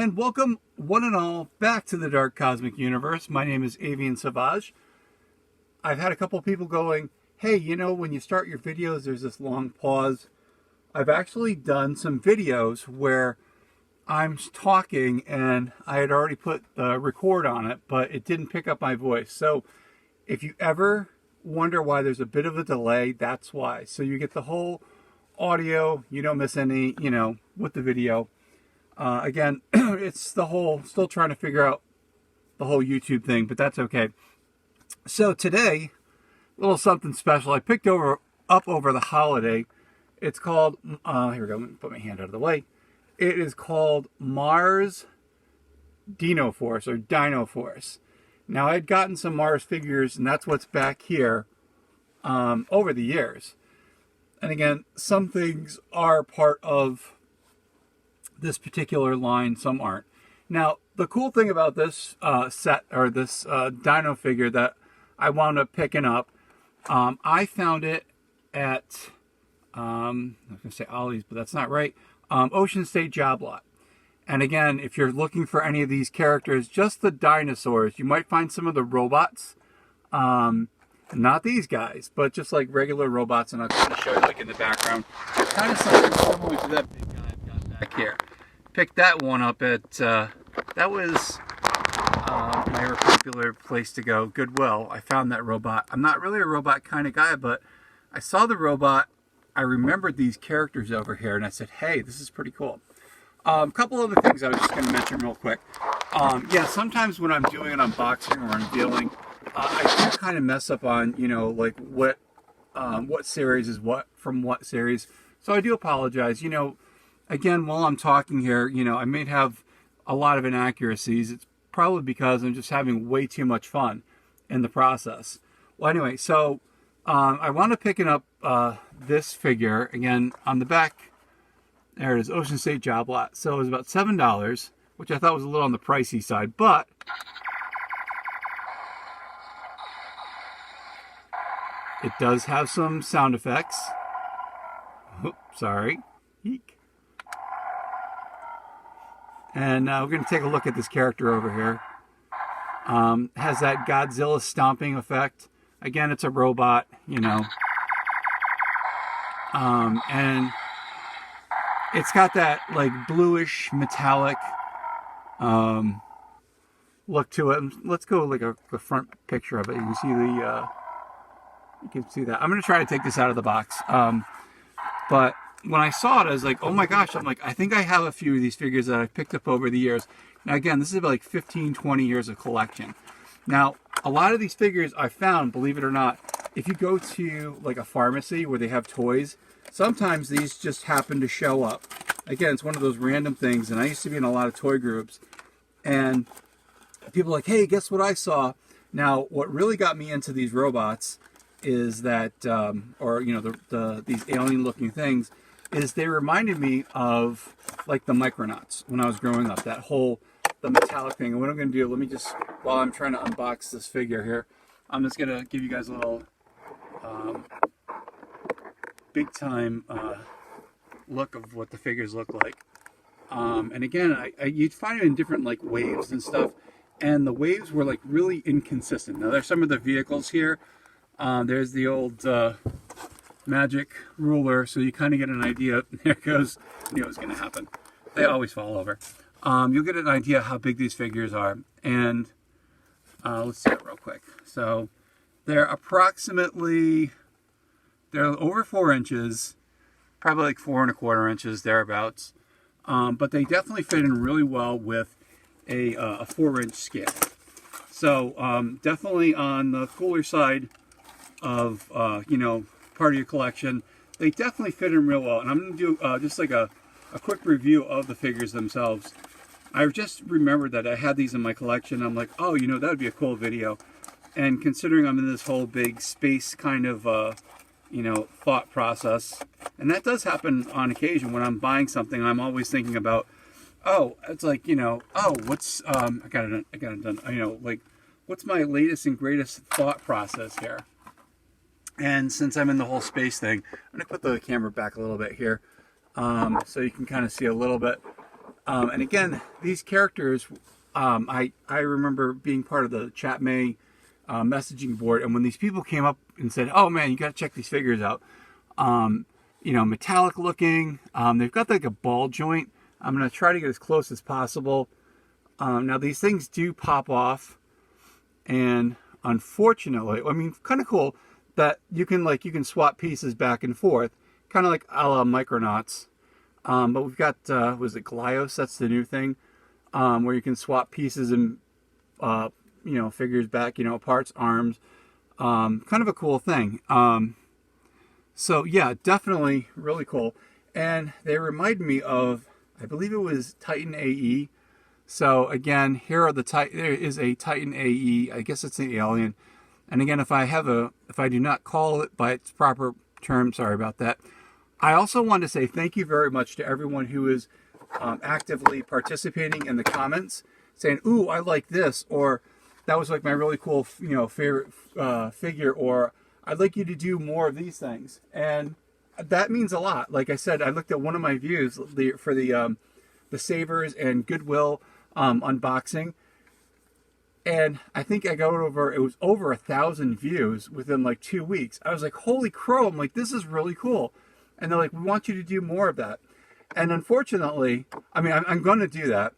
And welcome, one and all, back to the Dark Cosmic Universe. My name is Avian. I've had a couple people going, hey, you know, when you start your videos, there's this long pause. I've actually done some videos where I'm talking and I had already put the record on it, but it didn't pick up my voice. So if you ever wonder why there's a bit of a delay, that's why. So you get the whole audio, you don't miss any, you know, with the video. Again, it's the whole, still trying to figure out the whole YouTube thing, but that's okay. So today, a little something special I picked up over the holiday. It's called, here we go, let me put my hand out of the way. It is called M.A.R.S. Dinoforce, or Dinoforce. Now, I had gotten some M.A.R.S. figures, and that's what's back here over the years. And again, some things are part of this particular line, some aren't. Now, the cool thing about this set, or this dino figure that I wound up picking up, I found it at, I was going to say Ollie's, but that's not right, Ocean State Job Lot. And again, if you're looking for any of these characters, just the dinosaurs, you might find some of the robots, not these guys, but just like regular robots, and I'll kind of show you like in the background. Kind of something similar to that big guy I've got back here. Picked that one up at, that was my popular place to go, Goodwill. I found that robot. I'm not really a robot kind of guy, but I saw the robot. I remembered these characters over here, and I said, hey, this is pretty cool. A couple other things I was just going to mention real quick. Yeah, sometimes when I'm doing an unboxing or unveiling, I do kind of mess up on, you know, like what series is what from what series. So I do apologize. You know, again, while I'm talking here, you know, I may have a lot of inaccuracies. It's probably because I'm just having way too much fun in the process. Well, anyway, so I wound up picking up this figure. Again, on the back, there it is, Ocean State Job Lot. So it was about $7, which I thought was a little on the pricey side, but it does have some sound effects. Oops, sorry. Eek. And we're going to take a look at this character over here. Has that Godzilla stomping effect. Again, it's a robot, you know. And it's got that like bluish metallic look to it. Let's go like a front picture of it. You can see the you can see that. I'm going to try to take this out of the box. But when I saw it, I was like, oh my gosh, I'm like, I think I have a few of these figures that I've picked up over the years. Now again, this is about like 15, 20 years of collection. Now, a lot of these figures I found, believe it or not, if you go to like a pharmacy where they have toys, sometimes these just happen to show up. Again, it's one of those random things, and I used to be in a lot of toy groups, and people are like, hey, guess what I saw? Now, what really got me into these robots is that, or you know, these alien-looking things, is they reminded me of like the Micronauts when I was growing up. That whole, the metallic thing. And what I'm going to do, let me just, while I'm trying to unbox this figure here, I'm just going to give you guys a little big time look of what the figures look like. And again, you'd find it in different like waves and stuff, and the waves were like really inconsistent. Now there's some of the vehicles here. There's the old magic ruler, so you kind of get an idea. There it goes. You knew it was going to happen. They always fall over. You'll get an idea how big these figures are. And let's see it real quick. So they're approximately, they're over 4 inches, probably like 4 1/4 inches, thereabouts. But they definitely fit in really well with a 4-inch scale. So definitely on the cooler side of, you know, part of your collection. They definitely fit in real well. And I'm going to do just like a quick review of the figures themselves. I just remembered that I had these in my collection. I'm like, oh, you know, that would be a cool video. And considering I'm in this whole big space kind of, you know, thought process, and that does happen on occasion when I'm buying something, I'm always thinking about, oh, it's like, you know, oh, what's, I got it done, you know, like, what's my latest and greatest thought process here? And since I'm in the whole space thing, I'm going to put the camera back a little bit here so you can kind of see a little bit. And again, these characters, I remember being part of the Chat May messaging board, and when these people came up and said, "Oh man, you got to check these figures out," you know, metallic looking. They've got like a ball joint. I'm gonna try to get as close as possible. Now these things do pop off, and unfortunately, I mean, kind of cool that you can swap pieces back and forth, kind of like a la Micronauts. But we've got was it Glios? That's the new thing, where you can swap pieces and you know, figures back, you know, parts, arms. Kind of a cool thing. So yeah, definitely really cool. And they remind me of, I believe it was Titan AE. So again, here are there is a Titan AE. I guess it's the alien. And again, if I do not call it by its proper term, sorry about that. I also want to say thank you very much to everyone who is actively participating in the comments, saying, "Ooh, I like this," or "That was like my really cool, you know, favorite figure," or "I'd like you to do more of these things." And that means a lot. Like I said, I looked at one of my views for the Savers and Goodwill unboxing, and I think I got it was over 1,000 views within like 2 weeks. I was like, holy crow, I'm like, this is really cool. And they're like, we want you to do more of that. And unfortunately, I mean, I'm going to do that,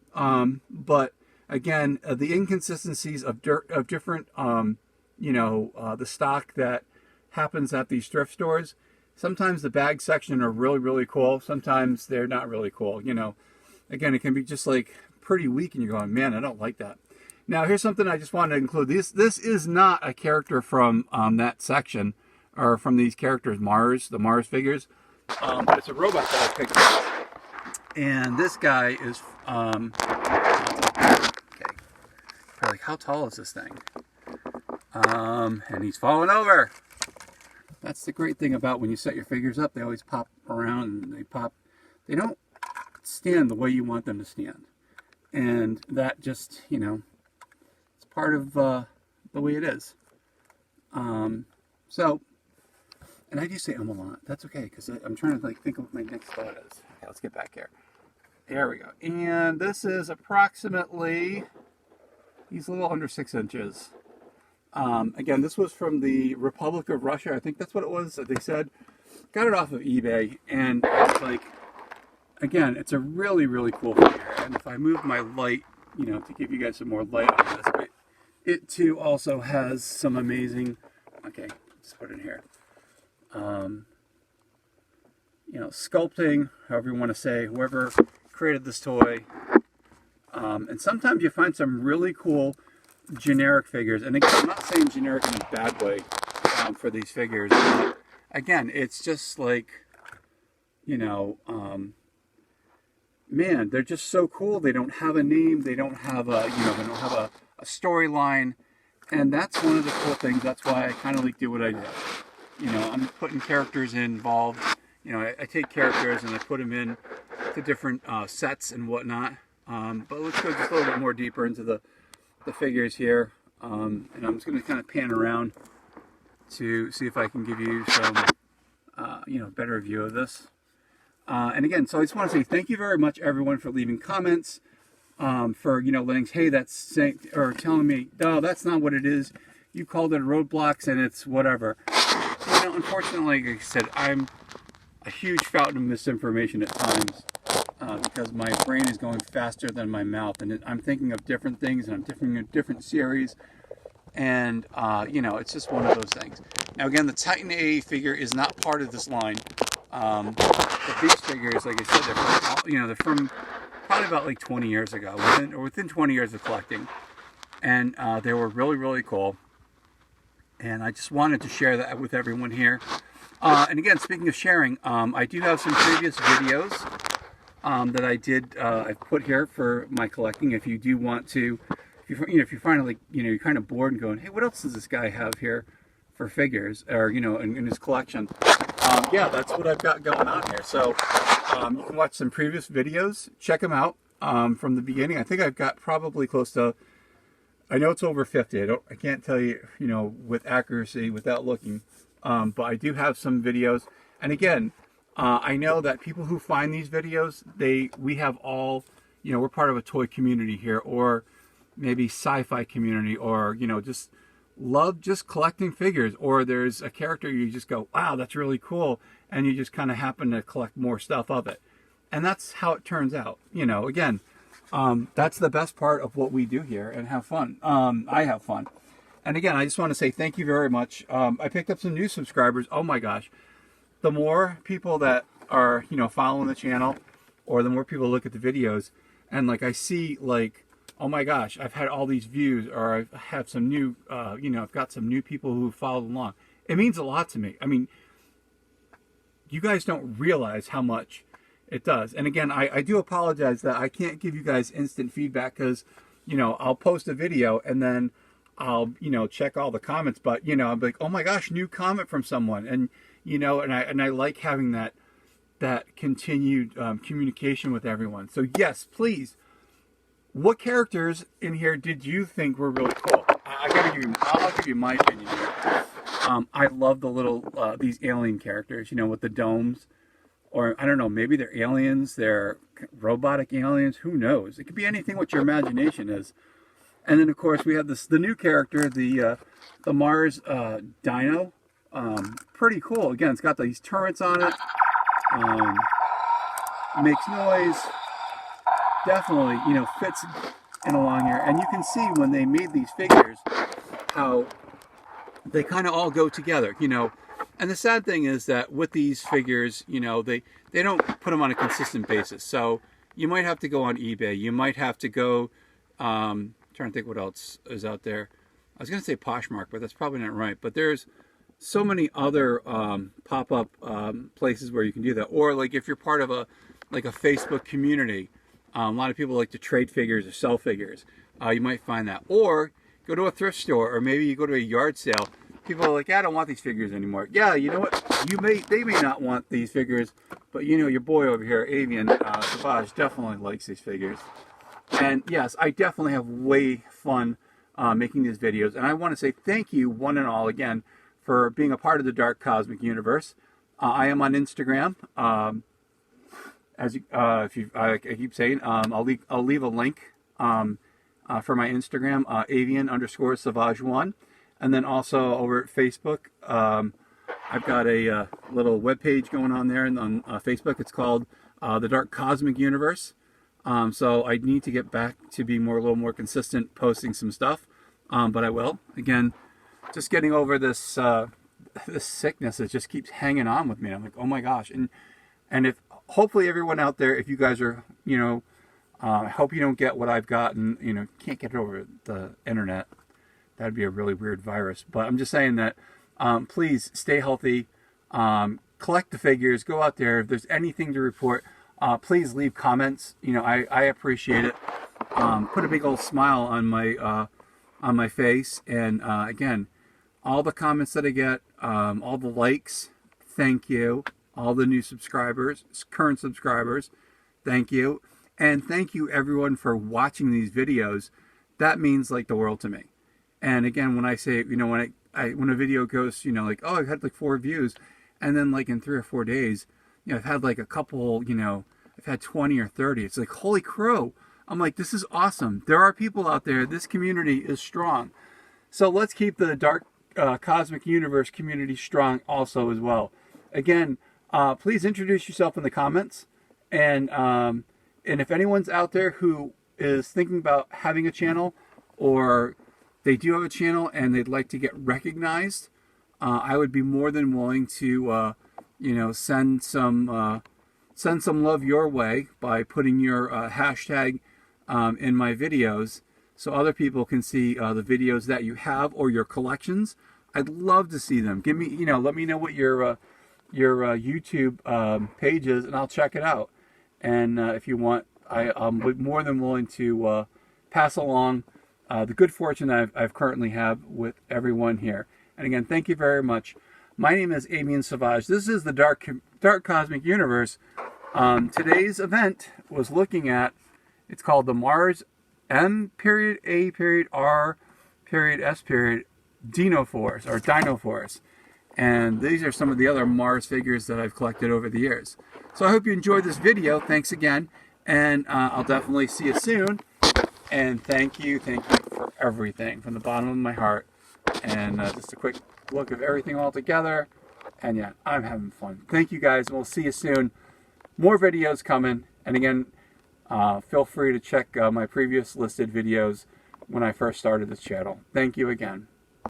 but again, the inconsistencies of different, you know, the stock that happens at these thrift stores. Sometimes the bag section are really, really cool. Sometimes they're not really cool. You know, again, it can be just like pretty weak, and you're going, man, I don't like that. Now, here's something I just wanted to include. This is not a character from that section, or from these characters, M.A.R.S, the M.A.R.S figures, but it's a robot that I picked up. And this guy is, okay, probably, how tall is this thing? And he's falling over. That's the great thing about when you set your figures up. They always pop around, and they don't stand the way you want them to stand. And that just, you know, it's part of the way it is. So, and I do say a lot. That's okay, because I'm trying to like think of what my next thought is. Okay, let's get back here. There we go. And this is approximately, he's a little under 6 inches. Again, this was from the Republic of Russia. I think that's what it was that they said. Got it off of eBay, and it's like, again, it's a really, really cool figure. And if I move my light, you know, to give you guys some more light on this, but it too also has some amazing, okay, let's put it in here. You know, sculpting, however you want to say, whoever created this toy. And sometimes you find some really cool generic figures. And again, I'm not saying generic in a bad way for these figures. But again, it's just like, you know, man, they're just so cool. They don't have a name. They don't have a, you know, they don't have a storyline. And that's one of the cool things. That's why I kind of like do what I do. You know, I'm putting characters involved. You know, I take characters and I put them in to different sets and whatnot. But let's go just a little bit more deeper into the figures here. And I'm just going to kind of pan around to see if I can give you some, you know, better view of this. And again, so I just want to say thank you very much, everyone, for leaving comments, for, you know, letting, hey, that's saying, or telling me, no, that's not what it is. You called it roadblocks and it's whatever. You know, unfortunately, like I said, I'm a huge fountain of misinformation at times, because my brain is going faster than my mouth, and I'm thinking of different things, and I'm thinking of different series, and you know, it's just one of those things. Now again, the Titan AE figure is not part of this line, but these figures, like I said, they're from, you know, they're from probably about like 20 years ago, within 20 years of collecting, and they were really, really cool, and I just wanted to share that with everyone here. And again, speaking of sharing, I do have some previous videos that I did, I put here for my collecting. If you do want to, if you find like, you know, you're kind of bored and going, hey, what else does this guy have here for figures, or, you know, in his collection? Yeah, that's what I've got going on here. So you can watch some previous videos, check them out from the beginning. I think I've got probably close to, I know it's over 50. I can't tell you, you know, with accuracy without looking. But I do have some videos, and again, I know that people who find these videos, we have all, you know, we're part of a toy community here, or maybe sci-fi community, or, you know, just love just collecting figures, or there's a character you just go, wow, that's really cool, and you just kind of happen to collect more stuff of it. And that's how it turns out. You know, again, that's the best part of what we do here, and have fun. I have fun. And again, I just want to say thank you very much. I picked up some new subscribers. Oh my gosh. The more people that are, you know, following the channel, or the more people look at the videos, and like I see, like, oh my gosh, I've had all these views, or I have some new, you know, I've got some new people who followed along. It means a lot to me. I mean, you guys don't realize how much it does. And again, I do apologize that I can't give you guys instant feedback, because, you know, I'll post a video and then I'll, you know, check all the comments, but, you know, I'm like, oh my gosh, new comment from someone. And, you know, and I like having that continued communication with everyone. So yes, please, what characters in here did you think were really cool? I'll give you my opinion here. I love the little, these alien characters, you know, with the domes. Or, I don't know, maybe they're aliens, they're robotic aliens, who knows? It could be anything what your imagination is. And then, of course, we have the new character, the M.A.R.S. Dino. Pretty cool. Again, it's got these turrets on it. Makes noise. Definitely, you know, fits in along here. And you can see when they made these figures how they kind of all go together, you know. And the sad thing is that with these figures, you know, they don't put them on a consistent basis. So you might have to go on eBay. You might have to go, trying to think what else is out there. I was going to say Poshmark, but that's probably not right. But there's so many other pop-up places where you can do that. Or like if you're part of a Facebook community, a lot of people like to trade figures or sell figures. You might find that. Or go to a thrift store, or maybe you go to a yard sale. People are like, I don't want these figures anymore. Yeah, you know what? They may not want these figures, but you know, your boy over here, Avian Savage, definitely likes these figures. And yes, I definitely have way fun making these videos. And I want to say thank you, one and all, again, for being a part of the Dark Cosmic Universe. I am on Instagram. I keep saying, I'll leave a link for my Instagram, Avian_Savage1. And then also over at Facebook, I've got a little webpage going on there, and on Facebook it's called the Dark Cosmic Universe. So I need to get back to be a little more consistent, posting some stuff, but I will. Again, just getting over this this sickness that just keeps hanging on with me. I'm like, oh my gosh, and if hopefully everyone out there, if you guys are, you know, I hope you don't get what I've gotten, you know, can't get it over the internet. That'd be a really weird virus. But I'm just saying that please stay healthy, collect the figures, go out there. If there's anything to report, please leave comments. You know, I appreciate it. Put a big old smile on my face. And again, all the comments that I get, all the likes, thank you. All the new subscribers, current subscribers, thank you. And thank you everyone for watching these videos. That means like the world to me. And again, when I say, you know, when a video goes, you know, like, oh, I've had like 4 views, and then like in 3 or 4 days, you know, I've had like a couple, you know, I've had 20 or 30. It's like, holy crow. I'm like, this is awesome. There are people out there. This community is strong. So let's keep the Dark Cosmic Universe community strong also as well. Again, please introduce yourself in the comments. And if anyone's out there who is thinking about having a channel, or they do have a channel and they'd like to get recognized, I would be more than willing to, you know, send some love your way by putting your hashtag in my videos, so other people can see the videos that you have or your collections. I'd love to see them. Give me, you know, let me know what your YouTube page is, and I'll check it out. And if you want, I'm more than willing to pass along the good fortune that I've currently have with everyone here. And again, thank you very much. My name is Avian Savage. This is the Dark Cosmic Universe. Today's event was looking at, it's called the M.A.R.S. M.A.R.S. Dinoforce, or Dinoforce. And these are some of the other M.A.R.S. figures that I've collected over the years. So I hope you enjoyed this video. Thanks again. And I'll definitely see you soon. And thank you for everything from the bottom of my heart. And just a quick look of everything all together. And yeah, I'm having fun. Thank you guys. We'll see you soon. More videos coming. And again, feel free to check my previous listed videos when I first started this channel. Thank you again.